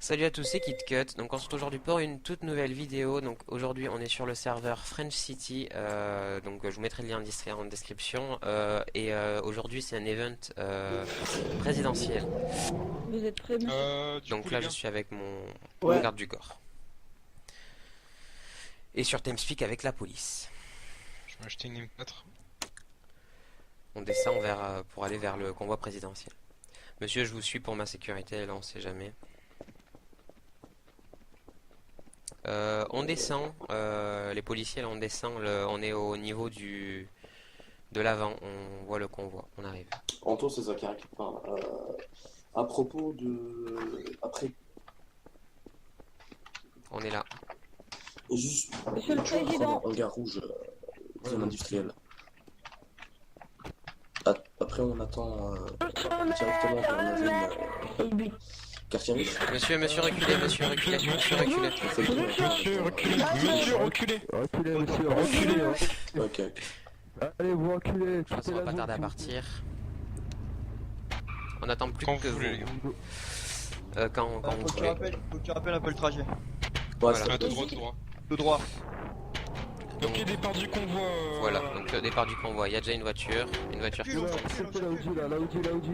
Salut à tous, c'est KitKut. Donc on se retrouve aujourd'hui pour une toute nouvelle vidéo. Donc aujourd'hui on est sur le serveur French City. Donc je vous mettrai le lien en description. Aujourd'hui c'est un event présidentiel. Vous êtes prêts, monsieur? Donc là je suis avec mon garde du corps. Et sur TeamSpeak avec la police. Je vais acheter une M4. On descend pour aller vers le convoi présidentiel. Monsieur, je vous suis pour ma sécurité, là on sait jamais. On descend, les policiers là on descend, on est au niveau de l'avant, on voit le convoi, on arrive. Anto, c'est Zachary qui parle. À propos de... Après... On est là. Juste... Monsieur le Président. Un gars rouge, zone industrielle. Après, on attend directement pour une quartier riche. Monsieur, reculez, monsieur, reculez. Ok. Allez, vous reculez. Je pense qu'on va pas tarder à partir. On attend plus que vous. Quand Faut vous que tu voulez. rappelles, un peu le trajet. Ouais, Voilà. De droit. De droit. Ok, départ du convoi. Voilà, donc le départ du convoi, il y a déjà une voiture qui... Là Audi.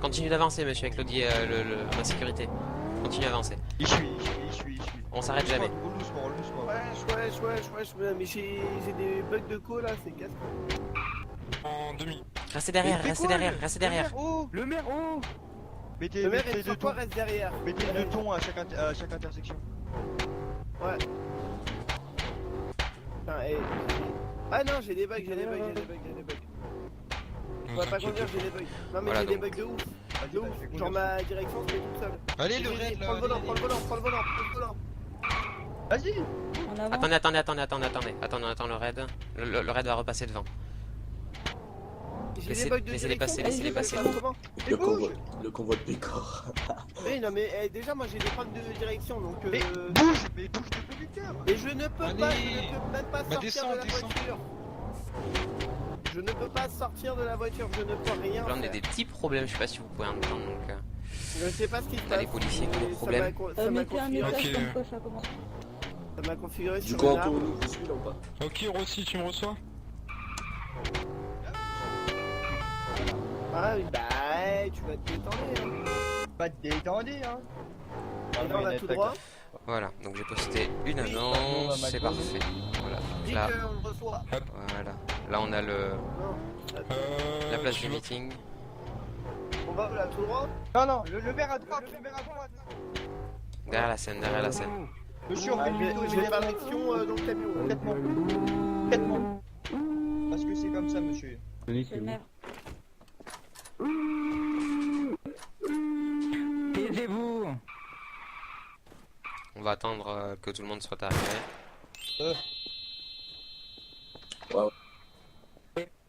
Continue d'avancer monsieur avec l'Audi, la sécurité. Continue d'avancer. Il suit. On s'arrête jamais. Roule doucement. Ouais, mais j'ai des bugs de co là, c'est casse. En demi. Restez derrière. Oh, Le maire, oh. mettez Le maire les et deux toi tons. reste derrière. Mettez deux tons à chaque intersection. Ouais. Putain, Ah non, j'ai des bugs. Je pourrais pas conduire, j'ai des bugs. Non mais Voilà, j'ai des donc. bugs de ouf. Genre ma direction se met toute seule. Allez, le raid là. Prends le volant. Vas-y. En avant. Attends le raid. Le raid va repasser devant. J'ai Laissez- des bugs de laissez-les direction. passer, laissez-les passer. Comment Le convoi de Pécor. Mais non mais déjà moi j'ai des problèmes de direction donc Mais bouge le conducteur. Et je ne peux Allez. pas, même pas sortir descends, de la descends. voiture. Je ne peux pas sortir de la voiture, je ne peux rien Là on a faire. des petits problèmes, je sais pas si vous pouvez entendre donc. Je sais pas ce qui se On a passe. les policiers qui ont des Ça problèmes. m'a Mettez un configuré, message Ok. comme quoi ça commence. ça m'a configuré Du sur coup, une Anto, arme. nous, je suis là ou pas? Ok, Rossi, tu me reçois? Ah oui, bah tu vas te détendre. Hein. Pas te détendre, hein. Et là on a tout droit. Voilà, donc j'ai posté une Oui. annonce, c'est parfait. Voilà, Dis là, qu'on le reçoit. voilà. Là on a Non. la place tu du veux- meeting. On va là tout droit. Non, le maire à droite, Derrière la scène. Monsieur, on Ah, fait je le vais vidéo faire l'action dans le camion. immédiatement. Parce que c'est comme ça, monsieur. Monsieur le maire. Taisez-vous. On va attendre que tout le monde soit arrivé.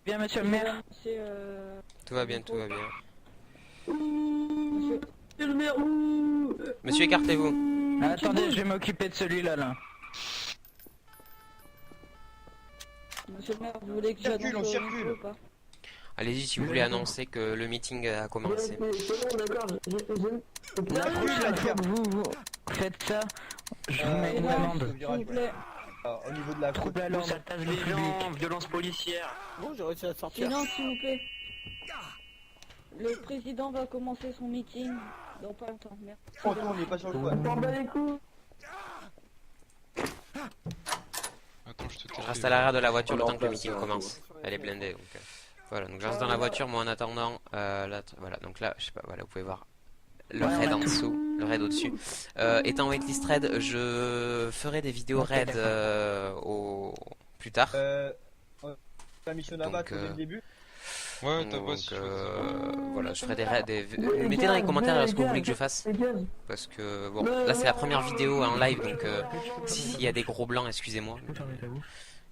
Bien, monsieur le maire. C'est Tout va bien. Monsieur le maire. Monsieur, écartez-vous. Attendez, je vais m'occuper de celui-là, là. Monsieur le maire, vous voulez que Circule, j'annonce on au circule. micro ou pas? Allez-y si vous voulez annoncer que le meeting a commencé. La prochaine fois que vous faites ça, je vous mets une amende. S'il vous plaît. Au niveau de la côte. Trouble à l'ordre, violence policière. Bon, j'ai réussi à sortir. Silence, s'il vous plaît. Le président va commencer son meeting dans pas longtemps. Merci. On n'est pas sur le point. Attends, je te Je reste à l'arrière de la voiture le On est temps en que le place, meeting hein, commence. Elle est blindée donc. Voilà, donc je reste dans la voiture, moi en attendant. Voilà, donc là, je sais pas, voilà, vous pouvez voir le raid en dessous, le raid au-dessus. Étant waitlist raid, je ferai des vidéos raid plus tard. La mission d'abat, Donc, dès le début. Ouais, ta Donc, boss. voilà, je ferai des raids. Mettez dans les commentaires ce que vous voulez que je fasse. Parce que, bon, là c'est la première vidéo en live, donc s'il y a des gros blancs, excusez-moi.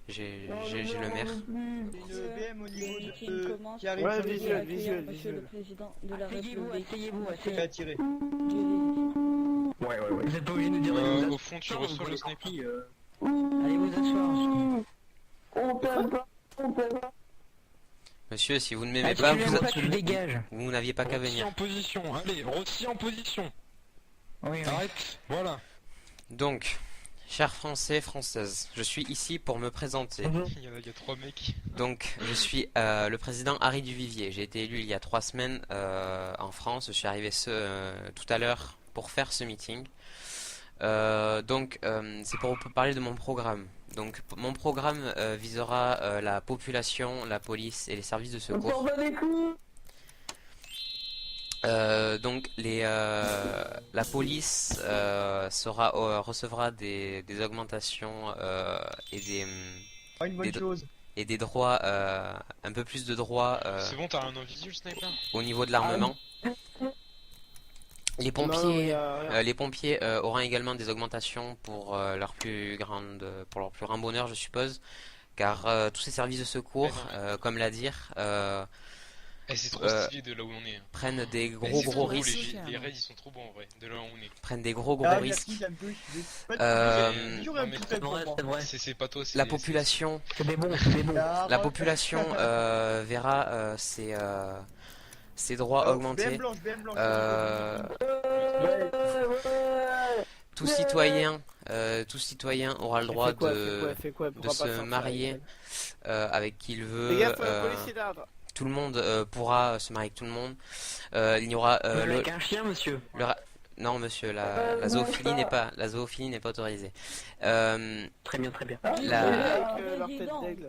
J'ai le maire. Une BM au niveau Le meeting de... commence. qui arrive Ouais, sur le visuel, sol. visuel. Monsieur le président de la République. Qui a tiré. Ouais. Vous êtes pas obligé de nous dire Au fond, tu reçois le sniper. Allez vous asseoir. Monsieur, si vous ne m'aimez pas, Tu dégages. vous n'aviez pas qu'à Rossi venir. en position. Allez, Rossi en position. Oui, oui. Arrête. Voilà. Donc, chers Français, Françaises, je suis ici pour me présenter. Il y a 3 mecs. Donc, je suis le président Harry Duvivier. J'ai été élu il y a 3 semaines en France. Je suis arrivé tout à l'heure pour faire ce meeting. C'est pour parler de mon programme. Donc, mon programme visera la population, la police et les services de secours. La police recevra des augmentations Pas une bonne Des- chose. et des droits, un peu plus de droits C'est bon, t'as un invisible sniper? au niveau de l'armement. Les Non, mais pompiers, y a rien. les pompiers auront également des augmentations pour leur plus grand bonheur, je suppose, car tous ces services de secours, comme l'a dire, Eh, c'est trop Euh, stylé de là où on est. prennent des Eh, gros c'est gros trop beau, risques, les raids ils sont trop bons en vrai, de là où on est. prennent des gros Ah, risques. merci, j'aime plus. J'aurais un mais petit fait pour moi. C'est vrai. C'est pas toi, c'est La population, C'est des bons, c'est des bons. la population verra ses droits augmenter. BM blanche, BM blanche. Euh, tout citoyen aura le droit Fais quoi, de se marier avec qui il veut. Fais gaffe, policier là. Tout le monde pourra se marier avec tout le monde. Il y aura Avec un chien, monsieur. non monsieur, la zoophilie n'est pas autorisée. Très bien, très bien. La- leur tête d'aigle.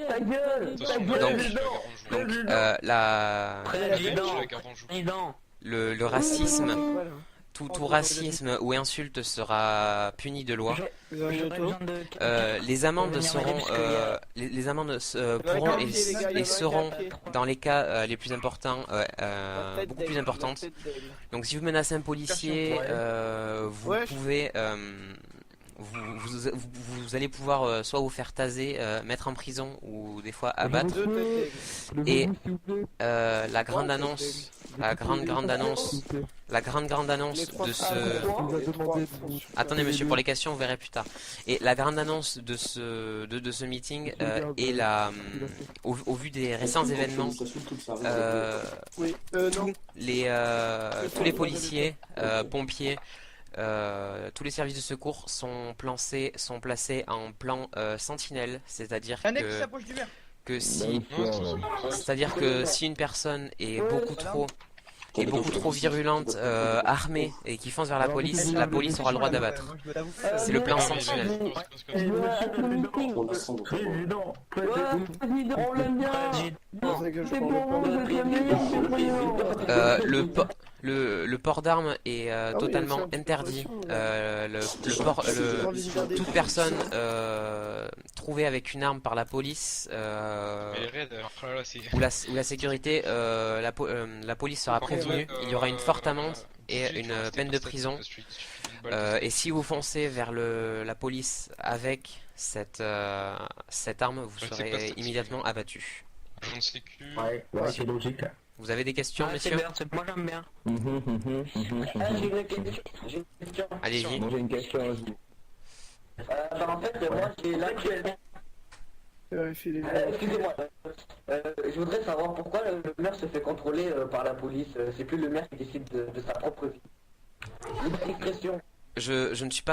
Ta gueule. Attention, Donc- je suis la garde en joue. Donc Je suis la Président. garde en joue. Président. le racisme, Voilà. tout racisme ou insulte sera puni de loi. J'aurais besoin de... Les amendes Venir seront m'aider parce qu'il y a- les amendes pourront et seront dans les cas les plus importants beaucoup plus importantes. Donc si vous menacez un policier, vous Ouais. pouvez vous allez pouvoir soit vous faire taser, mettre en prison ou des fois abattre. Deux têtes d'aigle. Et la grande annonce de ce... Attendez monsieur, pour les questions vous verrez plus tard. Et la grande annonce de ce meeting est au vu des récents événements, Oui, non. tous les policiers, pompiers, tous les services de secours sont placés en plan sentinelle, c'est-à-dire Annexe sa poche du verre. que si une personne est beaucoup trop virulente, armée et qui fonce vers la police aura le droit d'abattre. C'est le plan sentinelle. On l'aime bien. C'est que je parlais pas. Le port d'armes est oui, totalement c'est un interdit. peu Toute personne trouvée avec une arme par la police Mais les raids, alors là, c'est. ou la sécurité, la police sera prévenue. Il y aura une forte amende et une peine de prison. Et si vous foncez vers la police avec cette arme, vous Ouais, c'est pas serez statique. immédiatement abattu. Agent de sécu. Ouais, c'est logique. Vous avez des questions, Ah, c'est messieurs? bien, moi j'aime bien. J'ai une question. Allez-y. Moi j'ai une question à vous. En fait, moi, j'ai l'actuel. Vérifie les verres. Excusez-moi. Je voudrais savoir pourquoi le maire se fait contrôler par la police. C'est plus le maire qui décide de sa propre vie. Libre expression. Je ne suis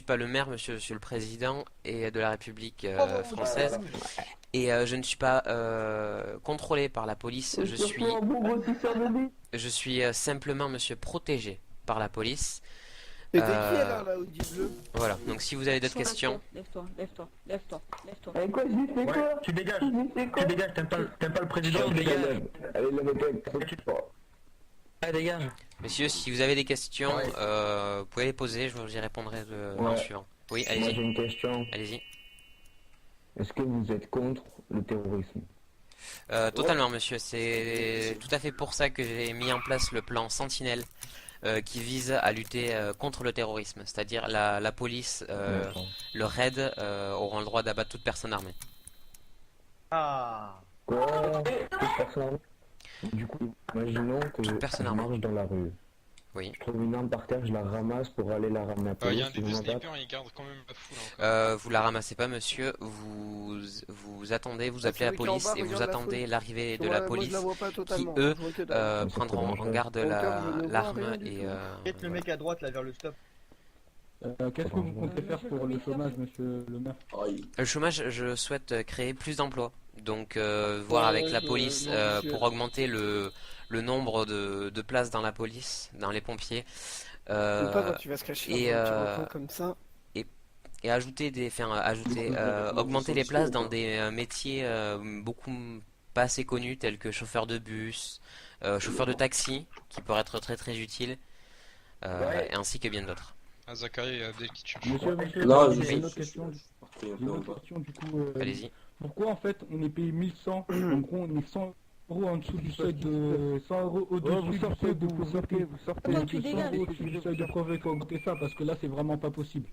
pas le maire, monsieur, je suis le président de la République française. Et je ne suis pas contrôlé par la police, je suis simplement, monsieur, protégé par la police. C'était qui alors là, Audi bleu? Voilà, donc si vous avez d'autres questions, Lève-toi. Quoi, je fais quoi? Tu dégages, t'aimes pas le président, dégage. Allez, lève-toi. Ah, dégage. messieurs, si vous avez des questions, vous pouvez les poser, je vous y répondrai dans le suivant. Oui, Moi allez-y, j'ai une question. allez-y. Est-ce que vous êtes contre le terrorisme? Totalement, monsieur, c'est tout à fait pour ça que j'ai mis en place le plan Sentinelle. Qui vise à lutter contre le terrorisme, c'est-à-dire la police, D'accord. le raid auront le droit d'abattre toute personne armée. Ah. Quoi? Toute personne armée? Du coup, imaginons que Toute personne je armée. marche dans la rue. Oui. Je trouve une arme par terre, je la ramasse pour aller la ramener à la Il y police. a un des ils deux vont battre. snipers, il garde quand même la foule. Hein, Vous la ramassez pas, monsieur. Vous attendez, vous Ah, appelez la celui qui est en police bas, et vous regarde la attendez foule. l'arrivée de Moi, la moi, je police la vois pas qui, totalement. eux, Je vois que dalle. prendront en garde Mon cœur, je ne vois l'arme rien du et... tout. Peut-être le mec à droite là vers le stop. Qu'est-ce que vous comptez faire pour le chômage, monsieur le maire? Aïe. Le chômage, je souhaite créer plus d'emplois. Donc, voir avec la police pour augmenter le nombre de places dans la police, dans les pompiers. Ou pas quand tu vas se cacher et, dans un petit recoin comme ça. Et augmenter les places dans des métiers beaucoup pas assez connus tels que chauffeur de bus, chauffeur de taxi, qui pourrait être très très utile, ainsi que bien d'autres. Ah, Zachary, il y a des qui tuent. Monsieur, Non, j'ai je une autre question. parti un J'ai peu une en autre bas. question du coup. Allez-y. Pourquoi en fait on est payé 1100, en gros on est 100 euros en dessous du seuil de 100 euros au-dessus du seuil de pauvreté, vous sortez, Non, tu 100 dégages. euros au-dessus du seuil de pauvreté, il faut augmenter ça parce que là c'est vraiment pas possible.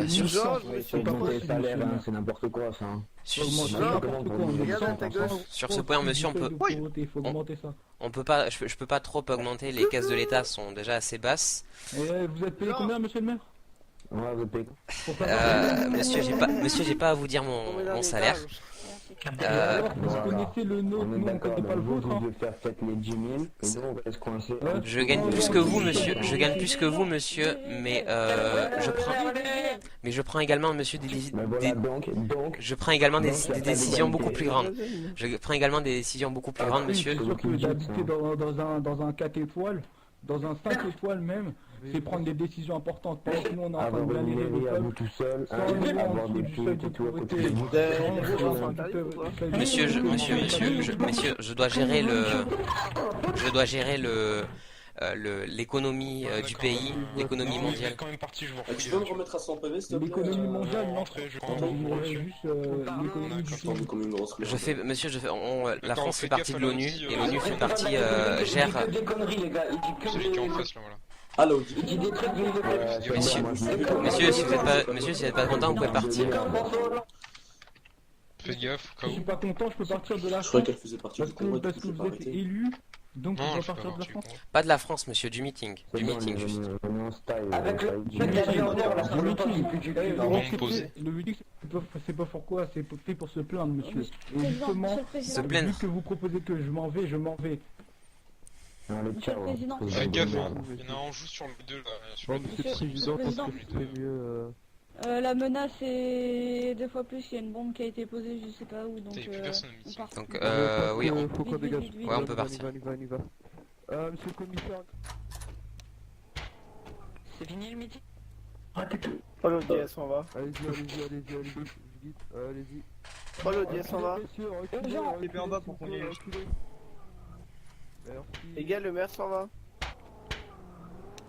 Sur, Georges, Il faut monsieur, pas augmenter les possible, salaires, monsieur. hein, c'est n'importe quoi ça. Hein. sur- Augmenter sur- n'importe quoi, on est Regarde 100 ta gueule. sur ce point, monsieur, Il faut augmenter ça. on peut pas, je peux pas trop augmenter. Les caisses de l'État sont déjà assez basses. Et vous êtes payé Non. combien, monsieur le maire? Ouais, vous payez. Pour savoir. Monsieur, j'ai pas à vous dire On met dans mon les salaire. étages. Et alors, vous voilà. connaissez le nôtre, On est nous on d'accord, connaît pas le vous, vôtre. vous Hein. devez faire peut-être les 10 000, et nous on reste coincés. Ouais. Je gagne plus que vous, monsieur. Je gagne plus que vous, monsieur. Mais je prends également, monsieur, Mais voilà, donc, je prends également des Donc, il y a pas décisions d'égalité. beaucoup plus grandes. Je prends également des décisions beaucoup plus grandes, Oui, monsieur. c'est sûr que d'habiter dans un 4 étoiles, dans un 5 étoiles même, c'est prendre des décisions importantes. Pendant que nous on est en train avoir de une galérer mairie à vous l'école, tout seul, 100 euros en avoir des dessous du seuil pieds de tout à côté pauvreté. de vous. 100 euros en dessous du seuil de Monsieur, pauvreté. je dois gérer l'économie du pays, l'économie mondiale. quand même parti, je vous Tu peux me remettre à 100 PV s'il te plaît? L'économie mondiale, non. Rentrez, je On dirait juste l'économie du Attends, pays. comme une grosse merde. La Attends, France fais fait partie gaffe de à l'ONU l'ordi, et l'ONU fait partie Il gère. dit que des conneries, les gars. Il dit que Celui qui est en des... face là, voilà. Allô, Il dit des trucs d'une Monsieur, monsieur, si vous êtes pas content, vous pouvez partir. Fais gaffe, au Si cas je suis où. pas content, je peux partir de la je croyais France qu'elle faisait partie parce du convoi, que du coup, je vais vous pas êtes arrêter. élu, donc Non, je je dois peux partir pas de la tu France. Pas de la France, monsieur, du meeting. C'est Du bon, meeting, juste. on est en style. Avec le du mec meeting. qui est en or, là, ça Du veut pas meeting. qu'il pue du Eh, cul. vous Bon, acceptez, posé. le meeting, c'est pas pourquoi, c'est fait pour se plaindre, monsieur. Et Président, justement, monsieur le président. Se plaindre. vu que vous proposez que je m'en vais, je m'en vais. Allez, Monsieur ciao. le Président. Faut que Fais je gaffe, me hein. barre. Il y en a un, on joue sur les deux là. Sur les deux. Monsieur le Président, la menace est 2 fois plus. Il y a une bombe qui a été posée, je sais pas où, donc T'as plus personne au on meeting. part. Donc, oui, Faut qu'on dégage. ouais, on peut partir. Monsieur le commissaire. C'est fini le meeting? Oh l'audience s'en va. Allez-y. Oh l'audience s'en va. TP en bas pour qu'on y aille. Les gars, le maire s'en va.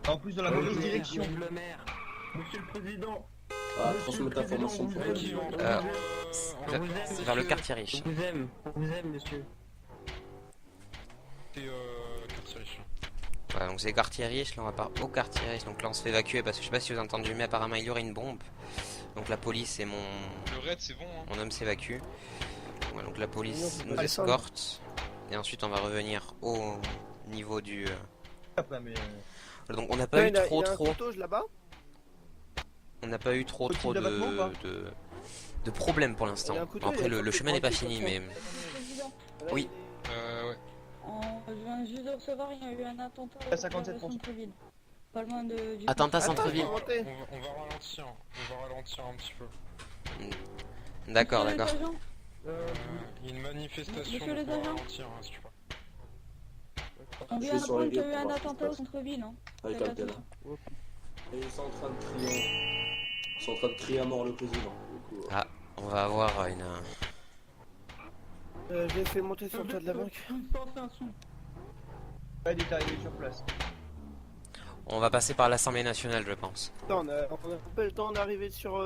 En plus dans la mauvaise direction. Le maire. Monsieur le président. Ah, transmettre l'information pour elle. C'est vers le quartier riche. On vous aime, monsieur. C'est quartier riche. Voilà, donc c'est quartier riche, là on va pas au quartier riche, donc là on se fait évacuer parce que je sais pas si vous avez entendu, mais apparemment il y aurait une bombe. Donc la police et Le raid, c'est bon, hein. mon homme s'évacue. Ouais, donc la police nous Ah, escorte. Et ensuite on va revenir au niveau du... Après, mais Donc on n'a pas eu Il a un trop couteau là-bas. on n'a pas eu trop Faut-il d'abattement ou pas de problèmes pour l'instant. Il a un couteau, Après il a le chemin n'est pas fini, mais... Président, Oui. Ouais. je viens juste de recevoir, il y a eu un attentat À au 57%. centre-ville. Pas loin du... Attentat Attends, centre-ville. faut monter. On va ralentir. On va ralentir un petit peu. D'accord, Monsieur les d'accord. agents, Il y a une manifestation, Monsieur les donc on va agents. ralentir, hein, si tu veux. on Je vient vais sur les d'apprendre qu'il y a lieux eu un pour voir ce qui se attentat au passe. centre-ville. Hein. Avec Faites Abdel. attention. Et ils sont en train de crier. Ils sont en train de crier à mort le président. Du coup, On va avoir une... J'ai fait monter sur le toit de la banque. il est arrivé sur place. On va passer par l'Assemblée nationale, je pense. Attends, on a pas le temps d'arriver sur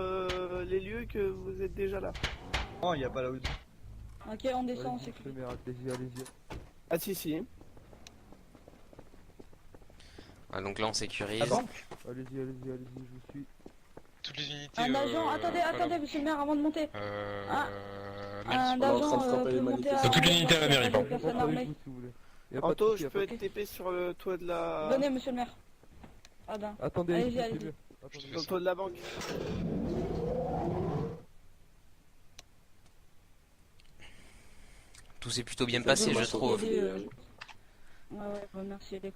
les lieux que vous êtes déjà là. Non, il y a pas là où. Ok, on descend, on sécurité. Ah si si. Ouais, donc là on sécurise. La banque. Toutes les unités. Un agent, attendez, monsieur le maire, avant de monter. Merci. Un On est en train de agent frapper peut les monter à... manifestants. Toute l'unité à la mairie, pardon. Personne armée. Y a pas de Anto, souci, je y a peux pas de être TP sur le toit de la... Venez, monsieur le maire. Ah ben. souci. Attendez, Allez-y, c'est allez-y. mieux. Attendez. Sur le toit de la banque. Tout s'est plutôt bien Ça passé, peut je pas trouve. sauver. Ouais, remerciez les.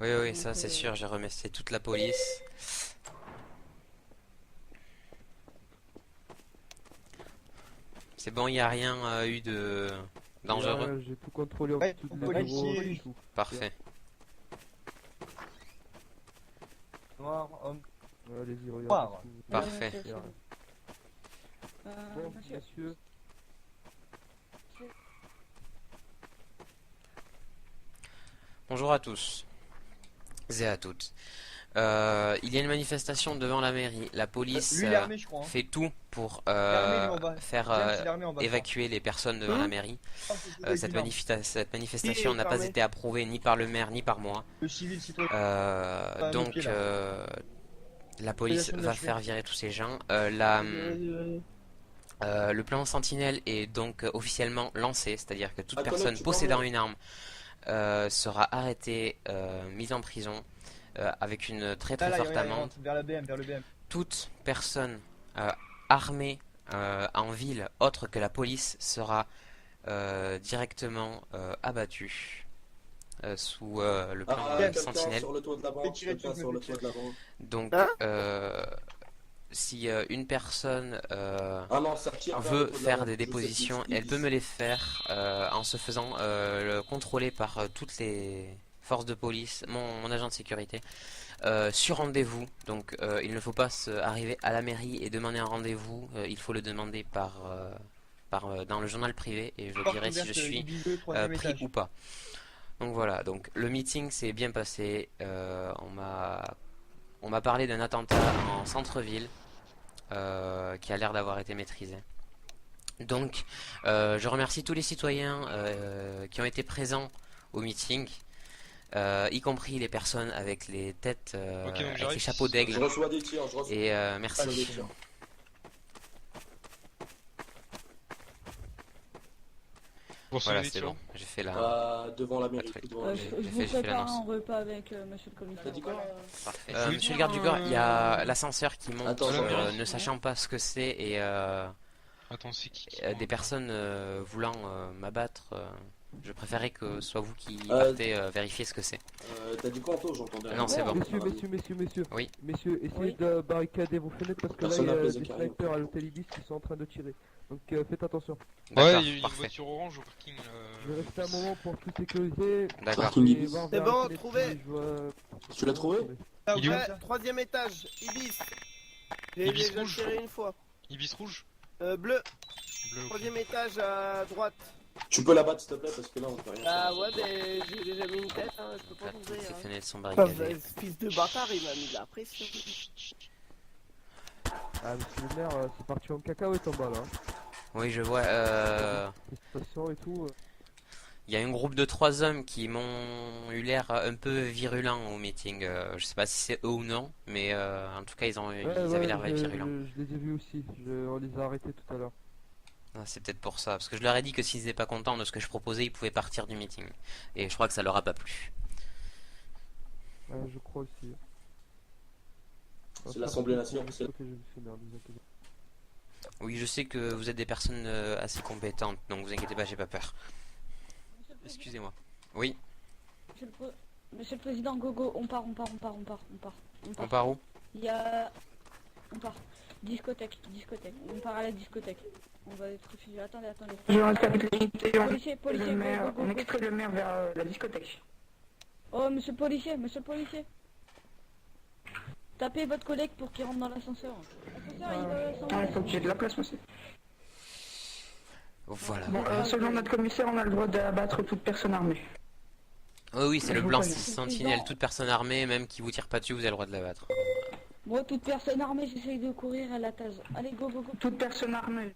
Oui, oui, ça c'est sûr, j'ai remercié toute la police. C'est bon, il n'y a rien eu de dangereux. J'ai tout contrôlé en Ouais, dessous on de peut les bureaux ici. et tout. Parfait. Noir, homme. Ouais, allez-y, regardez. Noir. tout. Parfait. Ouais, monsieur. Bon, Monsieur. messieurs. Bonjour à tous et à toutes. Il y a une manifestation devant la mairie. La police Lui, il est armé, je crois. Hein. fait tout pour armé, lui, en bas. faire James, il est armé en bas, je évacuer les personnes devant la mairie. crois. Ah, c'est énorme. Cette manifestation Il est n'a pas armé. été approuvée ni par le maire ni par moi. Le civil citoyen. Donc pied, là. la police Population de va la faire virer tous ces gens. Le plan Sentinelle est donc officiellement lancé, c'est-à-dire que toute Attends, personne tu possédant parles- une arme sera arrêtée, mise en prison avec une très Là, là, forte il amende. rentre vers la BM, vers le BM. Toute personne armée en ville autre que la police sera directement abattue sous le plan Ah, quelqu'un Sentinelle. sur le toit de la banque. Tirer Quelqu'un dessus, sur le tirer. toit de la banque. Donc, Hein si une personne Ah non, ça tire vers le veut toit de la faire banque. des Je sais dépositions, plus ce elle qu'ils peut disent. me les faire en se faisant contrôler par toutes les forces de police, mon agent de sécurité, sur rendez-vous. Donc il ne faut pas arriver à la mairie et demander un rendez-vous, il faut le demander dans le journal privé et je Porte dirai si ouverte, je suis Ibis 2, troisième pris étage. ou pas. Donc voilà, donc le meeting s'est bien passé, on m'a parlé d'un attentat en centre-ville qui a l'air d'avoir été maîtrisé. Donc, je remercie tous les citoyens qui ont été présents au meeting, y compris les personnes avec les têtes, Ok, donc avec j'arrive. les chapeaux Je d'aigle. reçois des tirs, je reçois Et des merci. tirs. Voilà, c'est bon. J'ai fait la. Devant la mairie. Pas très- devant la Je mairie. vous j'ai fait prépare l'annonce. un repas avec monsieur le T'as commissaire. dit quoi? Parfait. Je voulais Monsieur le dire, garde du corps, il y a l'ascenseur qui monte, Attends, ne sachant pas ce que c'est et Attends, c'est qui des personnes voulant m'abattre. Je préférais que ce soit vous qui Euh, partez vérifier ce que c'est. T'as dit quoi, Anto? J'entendais rien. Non, c'est bon. Messieurs. Oui. Messieurs, essayez Oui. de barricader vos fenêtres parce que Personne là, n'a il y a pesé des carrément. snipers à l'hôtel Ibis qui sont en train de tirer. Donc faites attention. D'accord, Ouais, il y a une parfait. voiture orange au parking. Je vais rester un moment pour tout sécuriser. D'accord. Parking et Ibis. voir C'est vers bon, la fenêtre trouvé. si je vois- Tu l'as trouvé? Ah, Il est où, ouais, ça troisième étage, Ibis. J'ai Ibis déjà rouge. tiré une fois. Ibis rouge. Bleu, Bleu. ok. troisième étage à droite. Tu peux la battre, s'il te plaît, parce que là, on peut rien Ah faire. ouais, mais j'ai déjà mis une tête, hein, je peux pas Là, toutes t'ouvrir. ces Hein. fenêtres sont Ah, barricadées. ce fils de bâtard, il m'a mis de la pression. Ah, monsieur le maire, c'est parti en cacahuète en bas là. Oui, je vois. Manifestation et tout. Il y a un groupe de 3 hommes qui m'ont eu l'air un peu virulents au meeting. Je sais pas si c'est eux ou non, mais en tout cas, ils avaient l'air virulents. Je les ai vus aussi. On les a arrêtés tout à l'heure. Ah, c'est peut-être pour ça, parce que je leur ai dit que s'ils n'étaient pas contents de ce que je proposais, ils pouvaient partir du meeting. Et je crois que ça leur a pas plu. Je crois aussi. C'est l'Assemblée nationale, c'est- Oui, je sais que vous êtes des personnes assez compétentes, donc vous inquiétez pas, j'ai pas peur. Excusez-moi. Oui, Monsieur le président, gogo, on part. on part où? Il y a... On part. Discothèque. On part à la discothèque. On va être refusé. Attendez. Je reste avec l'unité, Policier, le maire, go. on extrait le maire vers la discothèque. Oh, monsieur le policier. Tapez votre collègue pour qu'il rentre dans l'ascenseur. Il faut que j'ai de la place aussi. Voilà. Bon, selon notre commissaire, on a le droit d'abattre toute personne armée. Oui, c'est Je le vous blanc connais. sentinelle. Toute personne armée, même qui vous tire pas dessus, vous avez le droit de la battre. Moi, toute personne armée, j'essaye de courir à la case. Allez, go. Toute personne armée.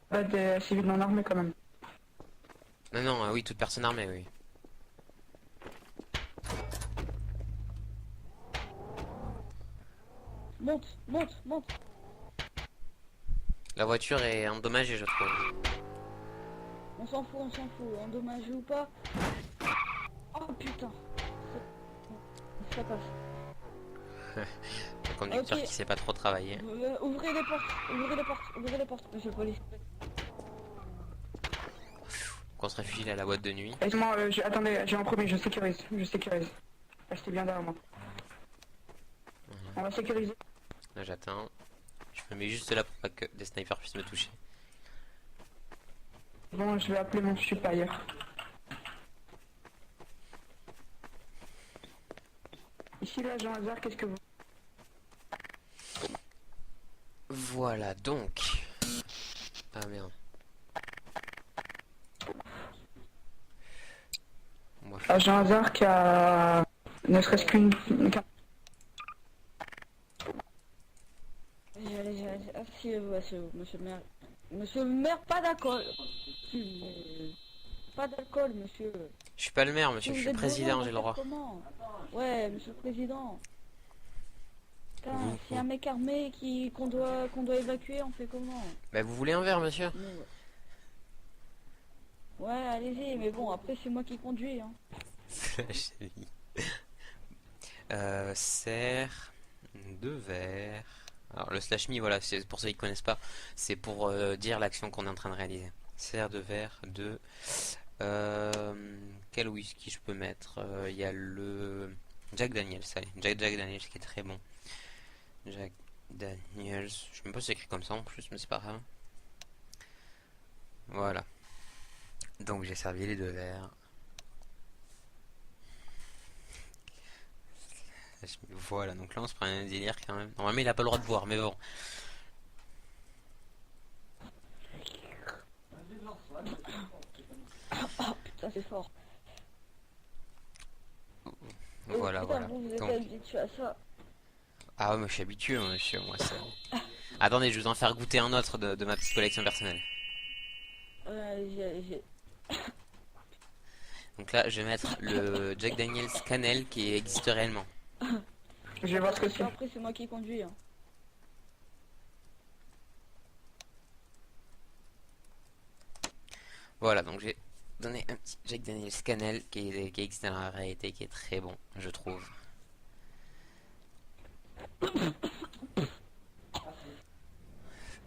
Pas des civils non armés quand même. Non, oui, toute personne armée, oui. Monte. La voiture est endommagée, je trouve. On s'en fout. Endommagé ou pas. Oh putain. Ça passe. Le conducteur Ok. qui sait pas trop travailler. Ouvrez les portes, ouvrez les portes, ouvrez les portes, monsieur le police. Qu'on se réfugie à la boîte de nuit. Excuse-moi, attendez, j'ai un premier, je sécurise. Restez bien derrière moi. On va sécuriser. Là j'attends. Je me mets juste là pour pas que des snipers puissent me toucher. Bon, je vais appeler mon supérieur. Ici, l'agent hasard, qu'est-ce que vous... Voilà donc. Ah merde. Moi, je- Agent hasard qui a... ne serait-ce qu'une... Allez, asseyez-vous, monsieur le maire. Monsieur le maire, pas d'alcool. Pas d'alcool, monsieur. Je suis pas le maire, monsieur, je Vous suis êtes président, bourré, j'ai le on va droit. faire comment? Ouais, monsieur le président. Putain, Vous- s'il y a un mec armé qu'on doit évacuer, on fait comment? Bah vous voulez un verre, monsieur? Ouais, allez-y, mais bon, après c'est moi qui conduis, hein. Serre, 2 verres. Alors le slash me, voilà, c'est pour ceux qui connaissent pas, c'est pour dire l'action qu'on est en train de réaliser. Serre, 2 verres, 2. Quel whisky je peux mettre? Il y a le Jack Daniels, allez, Jack Daniels qui est très bon. Jack Daniels, je sais même pas si c'est écrit comme ça en plus, mais c'est pas grave. Voilà. Donc j'ai servi les 2 verres. Voilà, donc là on se prend un délire quand même. Normalement il a pas le droit de boire, mais bon. Oh putain, c'est fort. Voilà, Putain, voilà. vous êtes Donc, habitué à ça. ah ouais, moi je suis habitué, monsieur, moi ça. Attendez, je vais vous en faire goûter un autre de ma petite collection personnelle. J'ai... Donc là, je vais mettre le Jack Daniels Cannelle qui existe réellement. Je vais voir ce que c'est. Après, c'est moi qui conduis, hein. Voilà, donc j'ai donné un petit Jack Daniels Cannelle qui existe dans la réalité, qui est très bon, je trouve.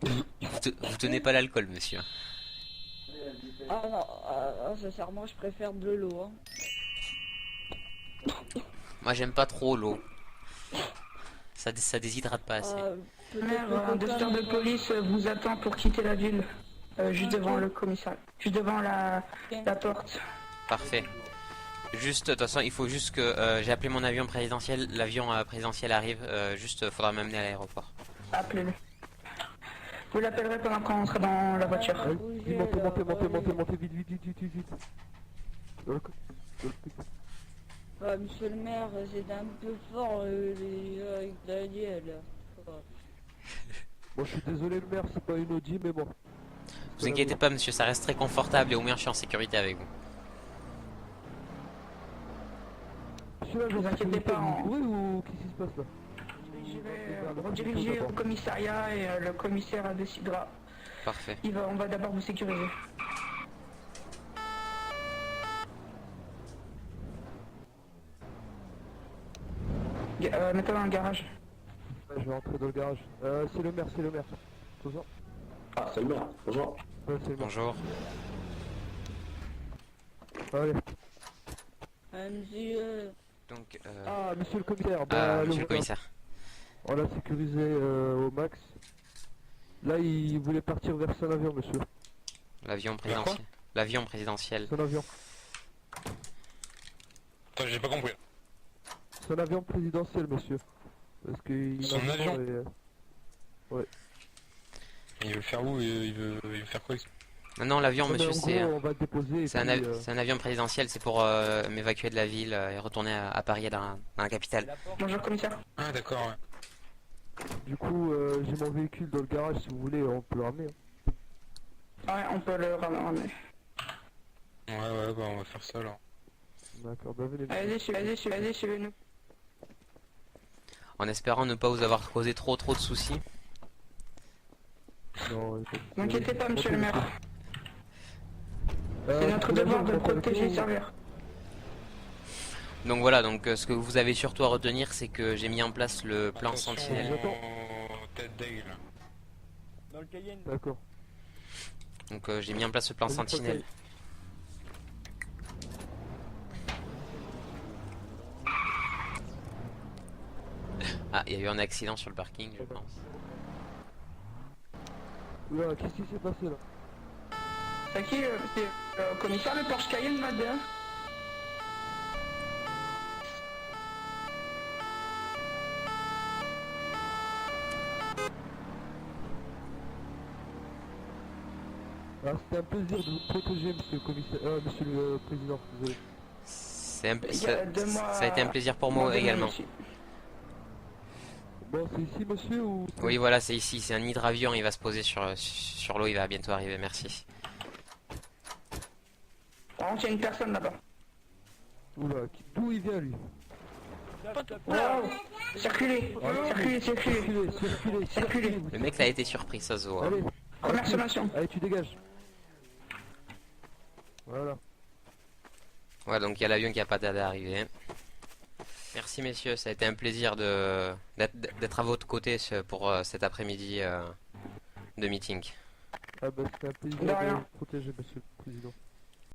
Vous tenez pas l'alcool, monsieur. Ah non, sincèrement, je préfère de l'eau, hein. Moi j'aime pas trop l'eau. Ça déshydrate pas assez. Maire, un docteur de police vous attend pour quitter la ville. Juste devant le commissariat. Juste devant la porte. Parfait. Juste, de toute façon, il faut juste que j'ai appelé mon avion présidentiel. L'avion présidentiel arrive. Juste, faudra m'amener à l'aéroport. Appelez-le. Vous l'appellerez pendant qu'on sera dans la voiture. Montez, vite. Monsieur le maire, c'est un peu fort, avec Daniel. Bon, je suis désolé, le maire, c'est pas une Audi, mais bon. Vous inquiétez pas, monsieur, ça reste très confortable et au moins je suis en sécurité avec vous. Monsieur, là, Vous inquiétez pas, Oui, ou qu'est-ce qui se passe là? Je vais rediriger au commissariat et le commissaire décidera. Parfait. On va d'abord vous sécuriser. Mettez-le dans le garage. Ouais, je vais rentrer dans le garage. C'est le maire. Bonjour. Ah, c'est le maire, bonjour. Ouais, c'est le maire. Bonjour. Allez. Monsieur... Donc, Ah, monsieur le commissaire. Bah, monsieur le voilà. commissaire. On l'a sécurisé au max. Là, il voulait partir vers son avion, monsieur. L'avion présidentiel. L'avion présidentiel. Son avion. Attends, j'ai pas compris. Son avion présidentiel, monsieur. Parce que Son avion Ouais. Il veut faire où? Il veut faire quoi? Non, l'avion, Non, mais monsieur, en c'est gros, on va le déposer. et c'est puis, un avion présidentiel. C'est pour m'évacuer de la ville et retourner à Paris, dans la capitale. Bonjour commissaire. Ah, d'accord, ouais. Du coup, j'ai mon véhicule dans le garage. Si vous voulez, on peut le ramener. Hein. Ouais, on peut le ramener. Ouais, bah on va faire ça alors. D'accord, bah venez. Allez, suivez-nous. En espérant ne pas vous avoir causé trop de soucis. Non, N'inquiétez pas, monsieur le maire. C'est notre devoir de protéger et servir. Donc voilà, donc ce que vous avez surtout à retenir, c'est que j'ai mis en place le plan Attention Sentinelle. aux têtes d'aigle. Dans le Cayenne. D'accord. Donc j'ai mis en place le plan Sentinelle. Ah, il y a eu un accident sur le parking, je pense. Oula, qu'est-ce qui s'est passé là? C'est qui c'est commissaire le Porsche Cayenne, madame? Ah, c'était un plaisir de vous protéger, monsieur le commissaire, monsieur le président. Désolé. Ça a été un plaisir pour moi également. Bon, c'est ici, monsieur, ou... Oui, voilà, c'est ici, c'est un hydravion, il va se poser sur l'eau, il va bientôt arriver, merci. Par contre, il y a une personne là-bas. Oula, d'où il vient, lui? Wow. Circulez, circulez. Le mec là a été surpris, ça se voit. Allez, Première sommation. allez, tu dégages. Voilà. Ouais, donc il y a l'avion qui a pas tardé à arriver. Merci messieurs, ça a été un plaisir d'être à votre côté pour cet après-midi de meeting. Ah bah, c'était un plaisir De de rien. vous protéger, monsieur le président.